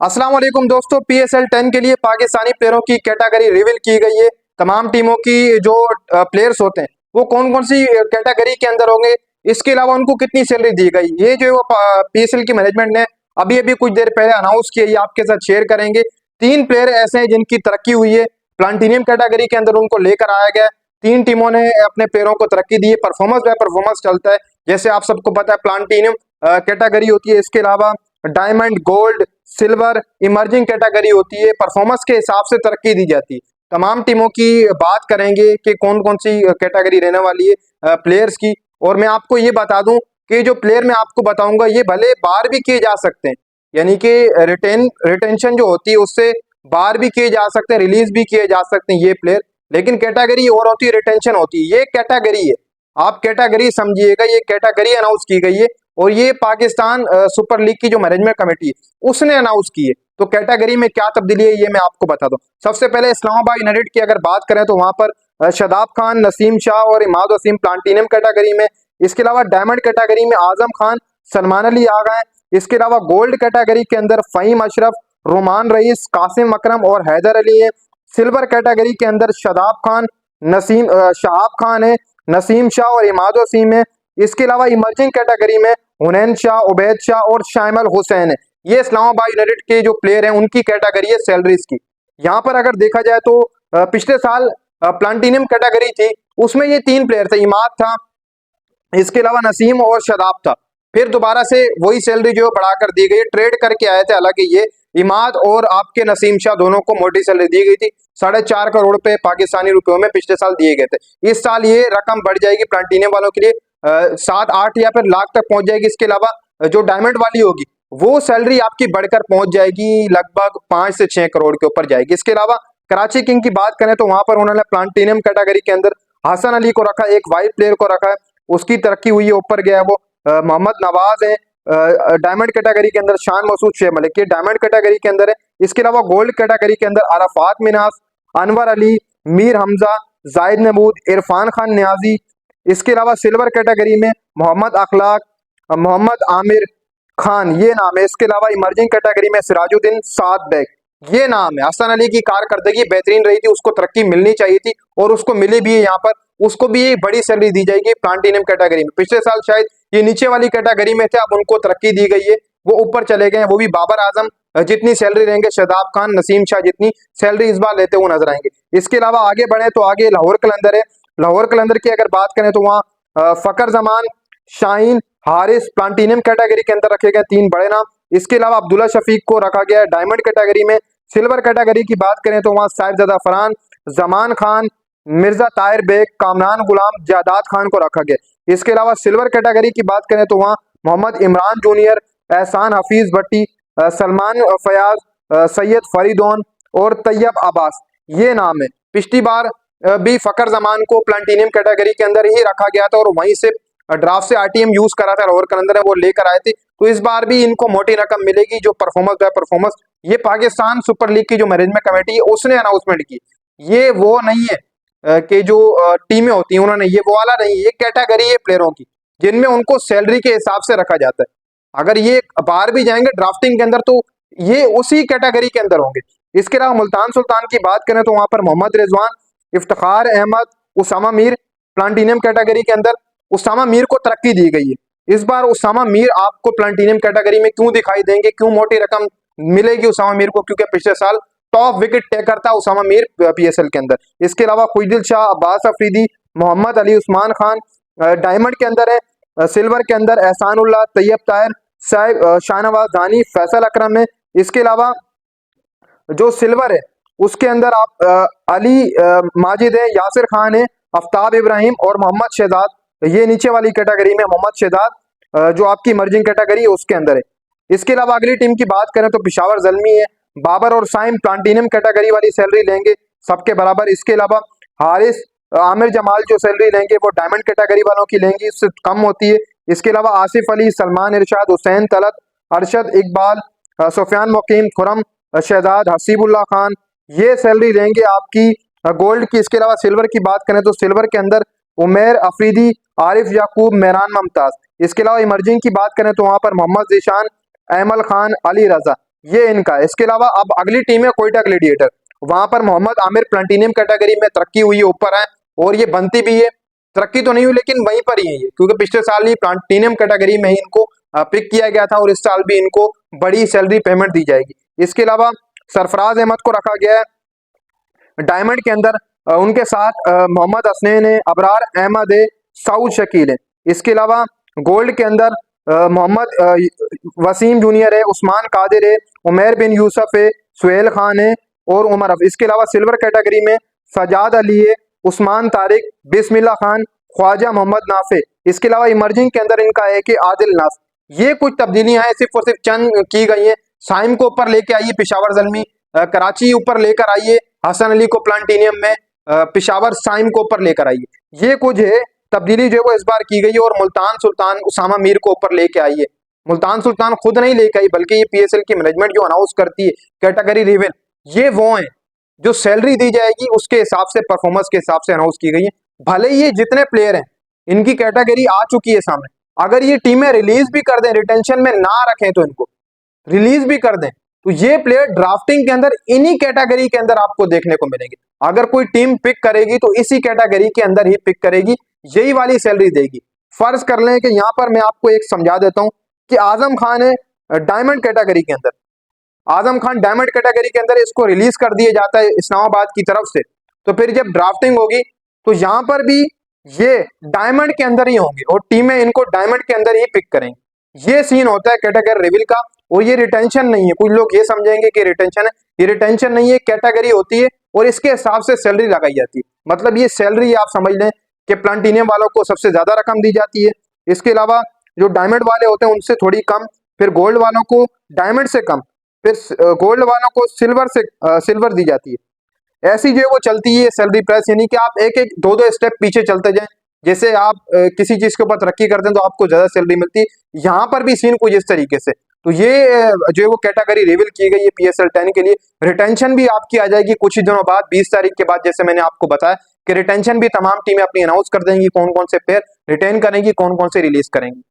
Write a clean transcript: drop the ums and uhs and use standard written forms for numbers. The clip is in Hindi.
अस्सलाम वालेकुम दोस्तों, PSL 10 के लिए पाकिस्तानी प्लेयरों की कैटेगरी रिवील की गई है। तमाम टीमों की जो प्लेयर्स होते हैं वो कौन कौन सी कैटेगरी के अंदर होंगे, इसके अलावा उनको कितनी सैलरी दी गई, ये जो PSL की मैनेजमेंट ने अभी अभी कुछ देर पहले अनाउंस किया, ये आपके साथ शेयर करेंगे। 3 प्लेयर ऐसे हैं जिनकी तरक्की हुई है, प्लाटिनियम कैटेगरी के अंदर उनको लेकर आया गया। 3 टीमों ने अपने प्लेयरों को तरक्की दी है, परफॉर्मेंस बाय परफॉर्मेंस चलता है। जैसे आप सबको पता है प्लाटिनियम कैटेगरी होती है, इसके अलावा diamond, gold, silver, emerging category होती है। परफॉर्मेंस के हिसाब से तरक्की दी जाती है। तमाम टीमों की बात करेंगे कि कौन कौन सी कैटेगरी रहने वाली है प्लेयर्स की। और मैं आपको ये बता दूं कि जो प्लेयर मैं आपको बताऊंगा ये भले बाहर भी किए जा सकते हैं, यानी कि रिटेंशन जो होती है उससे बाहर भी किए जा सकते हैं, रिलीज भी किए जा सकते हैं ये प्लेयर। लेकिन कैटेगरी और होती है, रिटेंशन होती है। ये कैटेगरी है, आप कैटेगरी समझिएगा, ये कैटेगरी अनाउंस की गई है और ये पाकिस्तान सुपर लीग की जो मैनेजमेंट कमेटी है उसने अनाउंस की है। तो कैटेगरी में क्या तब्दीली है ये मैं आपको बता दूं। सबसे पहले इस्लामाबाद यूनाइटेड की अगर बात करें तो वहां पर शादाब खान, नसीम शाह और इमाद वसीम प्लाटिनियम कैटेगरी में। इसके अलावा डायमंड कैटेगरी में आजम खान, सलमान अली आ गए। इसके अलावा गोल्ड कैटेगरी के अंदर फहीम अशरफ, रोमान रईस, कासिम अकरम और हैदर अली है। सिल्वर कैटेगरी के अंदर शादाब खान, शहाब खान है, नसीम शाह और इमाद वसीम है। इसके अलावा इमर्जिंग कैटेगरी में हुनैन शाह, उबैद शाह और शामिल हुसैन है। ये इस्लामाबाद यूनाइटेड के जो प्लेयर हैं उनकी कैटेगरी है सैलरीज की। यहाँ पर अगर देखा जाए तो पिछले साल प्लाटिनियम कैटेगरी थी, उसमें ये 3 प्लेयर थे, इमाद था, इसके अलावा नसीम और शदाब था। फिर दोबारा से वही सैलरी जो बढ़ाकर दी गई, ट्रेड करके आए थे। हालांकि ये इमाद और आपके नसीम शाह दोनों को मोटी सैलरी दी गई थी, 4.5 करोड़ पे पाकिस्तानी रुपयों में पिछले साल दिए गए थे। इस साल ये रकम बढ़ जाएगी प्लाटिनियम वालों के लिए 7-8 या फिर लाख तक पहुंच जाएगी। इसके अलावा जो डायमंड वाली होगी वो सैलरी आपकी बढ़कर पहुंच जाएगी लगभग 5 से 6 करोड़ के ऊपर जाएगी। इसके अलावा कराची किंग की बात करें तो वहां पर उन्होंने प्लाटिनियम कैटेगरी के अंदर हसन अली को रखा, एक वाइट प्लेयर को रखा है, उसकी तरक्की हुई है, ऊपर गया वो। मोहम्मद नवाज है डायमंड कैटेगरी के अंदर, शान मसूद शेख मलिक ये डायमंड कैटेगरी के अंदर है। इसके अलावा गोल्ड कैटेगरी के अंदर अराफात मिनास, अनवर अली, मीर हमजा, जाहिद नमूद, इरफान खान न्याजी। इसके अलावा सिल्वर कैटेगरी में मोहम्मद अखलाक, मोहम्मद आमिर खान ये नाम है। इसके अलावा इमर्जिंग कैटेगरी में सिराजुद्दीन साद बैग ये नाम है। हसन अली की कारकर्दगी बेहतरीन रही थी, उसको तरक्की मिलनी चाहिए थी और उसको मिली भी है। यहाँ पर उसको भी एक बड़ी सैलरी दी जाएगी प्लाटिनियम कैटेगरी में। पिछले साल शायद ये नीचे वाली कैटेगरी में थे, अब उनको तरक्की दी गई है, वो ऊपर चले गए हैं। वो भी बाबर आजम जितनी सैलरी रहेंगे, शादाब खान, नसीम शाह जितनी सैलरी इस बार लेते हुए नजर आएंगे। इसके अलावा आगे बढ़े तो आगे लाहौर कलंदर है। लाहौर कलंदर की अगर बात करें तो वहाँ फकर जमान, शाहीन, हारिस प्लाटिनियम कैटेगरी के अंदर रखे गए 3 बड़े नाम। इसके अलावा अब्दुल्ला शफीक को रखा गया है डायमंड कैटेगरी में। सिल्वर कैटेगरी की बात करें तो वहाँ साहिबजादा फरहान, जमान खान, मिर्जा ताहिर बेग, कामरान गुलाम, जादाद खान को रखा गया। इसके अलावा सिल्वर कैटेगरी की बात करें तो वहाँ मोहम्मद इमरान जूनियर, एहसान हफीज भट्टी, सलमान फयाज, सैयद फरीदोन और तैयब अब्बास ये नाम है। पिछली बार भी फकर जमान को प्लाटिनियम कैटेगरी के अंदर ही रखा गया था और वहीं से ड्राफ्ट से RTM यूज करा था लाहौर कलंदर है, वो लेकर आए थे। तो इस बार भी इनको मोटी रकम मिलेगी जो परफॉर्मेंस बाय परफॉर्मेंस ये पाकिस्तान सुपर लीग की जो मैनेजमेंट कमेटी है उसने अनाउंसमेंट की। ये वो नहीं है कि जो टीमें होती हैं उन्होंने, ये वो वाला नहीं है, ये कैटेगरी है प्लेयरों की जिनमें उनको सैलरी के हिसाब से रखा जाता है। अगर ये बाहर भी जाएंगे ड्राफ्टिंग के अंदर तो ये उसी कैटेगरी के अंदर होंगे। इसके अलावा मुल्तान सुल्तान की बात करें तो वहां पर मोहम्मद रिजवान, इफ्तिखार अहमद, उसामा मीर प्लाटिनियम कैटेगरी के अंदर उसामा मीर को तरक्की दी गई है। इस बार उसामा मीर आपको प्लाटिनियम कैटेगरी में क्यों दिखाई देंगे, क्यों मोटी रकम मिलेगी उसामा मीर को, क्योंकि पिछले साल टॉप विकेट टेकर था उसामा मीर PSL के अंदर। इसके अलावा खुजदिल शाह, अब्बास अफरीदी, मोहम्मद अली, उस्मान खान डायमंड के अंदर है। सिल्वर के अंदर एहसानुल्लाह, तैयब ताहिर, शाहनवाज दानी, फैसल अकरम है। इसके अलावा जो सिल्वर है उसके अंदर आप अली माजिद है, यासिर खान है, आफ्ताब इब्राहिम और मोहम्मद शहजाद ये नीचे वाली कैटेगरी में। मोहम्मद शहजाद जो आपकी इमर्जिंग कैटेगरी है उसके अंदर है। इसके अलावा अगली टीम की बात करें तो पिशावर जल्मी है, बाबर और साइम प्लाटिनियम कैटेगरी वाली सैलरी लेंगे सबके बराबर। इसके अलावा हारिस, आमिर जमाल जो सैलरी लेंगे वो डायमंड कैटेगरी वालों की लेंगी, इससे कम होती है। इसके अलावा आसिफ अली, सलमान इरशाद, हुसैन तलत, अरशद इकबाल, सुफियान मुकीम, खुरम शहजाद, हसीबुल्लाह खान ये सैलरी लेंगे आपकी गोल्ड की। इसके अलावा सिल्वर की बात करें तो सिल्वर के अंदर उमेर अफरीदी, आरिफ याकूब, मेहरान मुमताज। इसके अलावा इमर्जिंग की बात करें तो वहां पर मोहम्मद जीशान, अहमल खान, अली रजा ये इनका है। इसके अलावा अब अगली टीम है कोयटा ग्लेडिएटर, वहां पर मोहम्मद आमिर प्लाटिनियम कैटेगरी में तरक्की हुई है, ऊपर है और ये बनती भी है, तरक्की तो नहीं हुई लेकिन वहीं पर ही है ये, क्योंकि पिछले साल ही प्लाटिनियम कैटेगरी में ही इनको पिक किया गया था और इस साल भी इनको बड़ी सैलरी पेमेंट दी जाएगी। इसके अलावा सरफराज अहमद को रखा गया है डायमंड के अंदर, उनके साथ मोहम्मद हसनैन है, अबरार अहमद है, सऊद शकील है। इसके अलावा गोल्ड के अंदर मोहम्मद वसीम जूनियर है, उस्मान कादिर है, उमैर बिन यूसुफ है, सुहेल खान है और उमर अफ। इसके अलावा सिल्वर कैटेगरी में सजाद अली है, उस्मान तारिक, बिस्मिल्लाह खान, ख्वाजा मोहम्मद नाफे। इसके अलावा इमर्जिंग के अंदर इनका है कि आदिल नाफ। ये कुछ तब्दीलियां हैं, सिर्फ और सिर्फ चंद की गई हैं। साइम को ऊपर लेके आइए पिशावर जलमी, कराची ऊपर लेकर आइए, हसन अली को प्लाटिनियम में, पिशावर साइम को ऊपर लेकर आइए। ये कुछ है तब्दीली जो है वो इस बार की गई है। और मुल्तान सुल्तान उसामा मीर को ऊपर लेके आई है। मुल्तान सुल्तान खुद नहीं लेके आई, बल्कि ये पीएसएल की मैनेजमेंट जो अनाउंस करती है कैटेगरी रिविल, ये वो है जो सैलरी दी जाएगी उसके हिसाब से, परफॉर्मेंस के हिसाब से अनाउंस की गई है। भले ये जितने प्लेयर हैं इनकी कैटेगरी आ चुकी है सामने, अगर ये टीमें रिलीज भी कर दें, रिटेंशन में ना रखें तो इनको रिलीज भी कर दें, तो ये प्लेयर ड्राफ्टिंग के अंदर इन्हीं कैटेगरी के अंदर आपको देखने को मिलेंगे। अगर कोई टीम पिक करेगी तो इसी कैटेगरी के अंदर ही पिक करेगी, यही वाली सैलरी देगी। फर्ज कर लें कि यहां पर मैं आपको एक समझा देता हूं कि आजम खान है डायमंड कैटेगरी के अंदर, आजम खान डायमंड कैटेगरी के अंदर, इसको रिलीज कर दिया जाता है इस्लामाबाद की तरफ से, तो फिर जब ड्राफ्टिंग होगी तो यहां पर भी ये डायमंड के अंदर ही होंगे और टीमें इनको डायमंड के अंदर ही पिक करेंगे। ये सीन होता है कैटेगरी रिवील का। और ये रिटेंशन नहीं है, कुछ लोग ये समझेंगे कि रिटेंशन है, ये रिटेंशन नहीं है, कैटेगरी होती है और इसके हिसाब से सैलरी लगाई जाती है। मतलब ये सैलरी आप समझ लें कि प्लाटिनियम वालों को सबसे ज्यादा रकम दी जाती है, इसके अलावा जो डायमंड वाले होते हैं उनसे थोड़ी कम, फिर गोल्ड वालों को डायमंड से कम, फिर गोल्ड वालों को सिल्वर दी जाती है। ऐसी जो है वो चलती है सैलरी प्रेस, यानी कि आप एक एक दो दो स्टेप पीछे चलते जाएं। जैसे आप किसी चीज के ऊपर तरक्की करते हैं तो आपको ज्यादा सैलरी मिलती है, यहाँ पर भी सीन कुछ इस तरीके से। तो ये जो है वो कैटेगरी रिवील की गई है पीएसएल 10 के लिए। रिटेंशन भी आपकी आ जाएगी कुछ ही दिनों बाद, 20 तारीख के बाद, जैसे मैंने आपको बताया कि रिटेंशन भी तमाम टीमें अपनी अनाउंस कर देंगी, कौन कौन से प्लेयर रिटेन करेंगी, कौन कौन से रिलीज करेंगी।